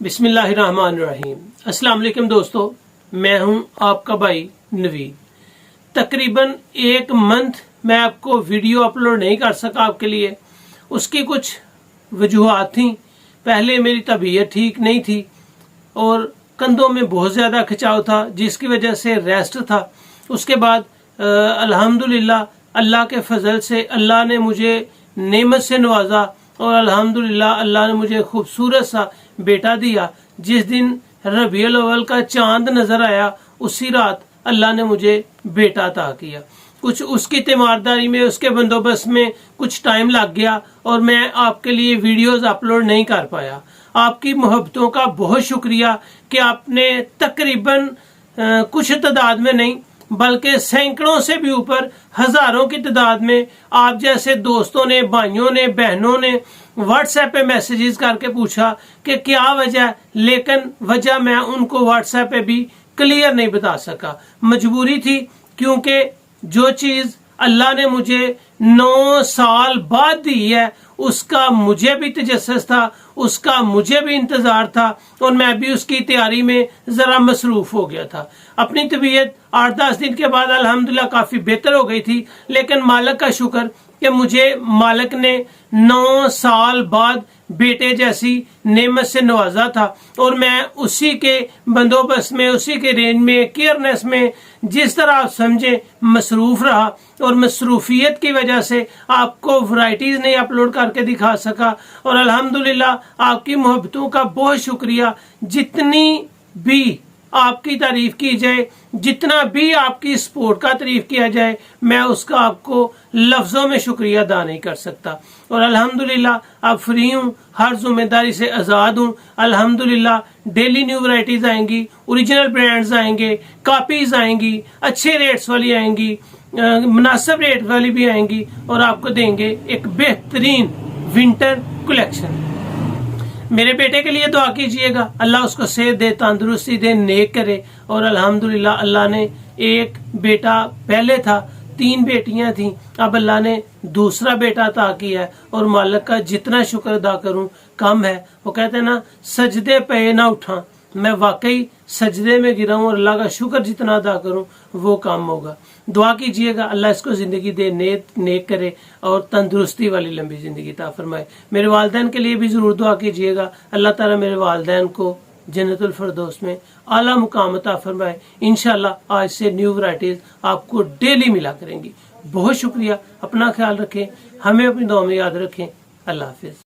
बिस्मिल्लाहिर्रहमानिर्रहीम। अस्सलाम वालेकुम दोस्तों, मैं हूं आपका भाई नवीद। तकरीबन एक मंथ मैं आपको वीडियो अपलोड नहीं कर सका आपके लिए। उसकी कुछ वजूहात थी। पहले मेरी तबीयत ठीक नहीं थी और कंधों में बहुत ज़्यादा खिंचाव था, जिसकी वजह से रेस्ट था। उसके बाद अल्हम्दुलिल्लाह अल्लाह के फजल से अल्लाह ने मुझे नेमत से नवाजा और अल्हम्दुलिल्लाह अल्लाह ने मुझे खूबसूरत सा बेटा दिया। जिस दिन रबीउल अव्वल का चांद नजर आया उसी रात अल्लाह ने मुझे बेटा अता किया। कुछ उसकी तीमारदारी में, उसके बंदोबस्त में कुछ टाइम लग गया और मैं आपके लिए वीडियोस अपलोड नहीं कर पाया। आपकी मोहब्बतों का बहुत शुक्रिया कि आपने तकरीबन कुछ तादाद में नहीं बल्कि सैकड़ों से भी ऊपर हजारों की तादाद में आप जैसे दोस्तों ने, भाइयों ने, बहनों ने व्हाट्सएप पे मैसेजेस करके पूछा कि क्या वजह, लेकिन वजह मैं उनको व्हाट्सएप पे भी क्लियर नहीं बता सका। मजबूरी थी, क्योंकि जो चीज अल्लाह ने मुझे 9 साल बाद दी है उसका मुझे भी तजस्सुस था, उसका मुझे भी इंतजार था और मैं भी उसकी तैयारी में जरा मसरूफ हो गया था। अपनी तबीयत 8-10 दिन के बाद अल्हम्दुलिल्लाह काफी बेहतर हो गई थी, लेकिन मालिक का शुक्र कि मुझे मालिक ने 9 साल बाद बेटे जैसी नेमत से नवाजा था और मैं उसी के बंदोबस्त में, उसी के रेंज में, केयरनेस में, जिस तरह आप समझे, मसरूफ रहा और मसरूफियत की वजह से आपको वैरायटीज नहीं अपलोड करके दिखा सका। और अल्हम्दुलिल्लाह आपकी मोहब्बतों का बहुत शुक्रिया। जितनी भी आपकी तारीफ की जाए, जितना भी आपकी सपोर्ट का तारीफ किया जाए, मैं उसका आपको लफ्जों में शुक्रिया अदा नहीं कर सकता। और अल्हम्दुलिल्लाह अब फ्री हूँ, हर जिम्मेदारी से आज़ाद हूँ। अल्हम्दुलिल्लाह डेली न्यू वैरायटीज आएंगी, ओरिजिनल ब्रांड्स आएंगे, कॉपीज आएंगी, अच्छे रेट्स वाली आएंगी, मुनासिब रेट वाली भी आएंगी और आपको देंगे एक बेहतरीन विंटर कलेक्शन। मेरे बेटे के लिए दुआ कीजिएगा, अल्लाह उसको सेहत दे, तंदुरुस्ती दे, नेक करे। और अल्हम्दुलिल्लाह अल्लाह ने एक बेटा, पहले था 3 बेटियां थी, अब अल्लाह ने दूसरा बेटा अता किया है और मालिक का जितना शुक्र अदा करूं कम है। वो कहते हैं ना, सजदे पे ना उठा। मैं वाकई सजदे में गिरा हूं और अल्लाह का शुक्र जितना अदा करूं वो कम होगा। दुआ कीजिएगा अल्लाह इसको जिंदगी दे, नेक करे और तंदुरुस्ती वाली लंबी जिंदगी अता फरमाए। मेरे वालिदैन के लिए भी जरूर दुआ कीजिएगा, अल्लाह ताला मेरे वालिदैन को जन्नतुल फिरदौस में आला मुकाम अता फरमाए। इंशाल्लाह आज से न्यू वैरायटीज आपको डेली मिला करेंगी। बहुत शुक्रिया, अपना ख्याल रखें, हमें अपनी दुआ में याद रखें। अल्लाह हाफिज।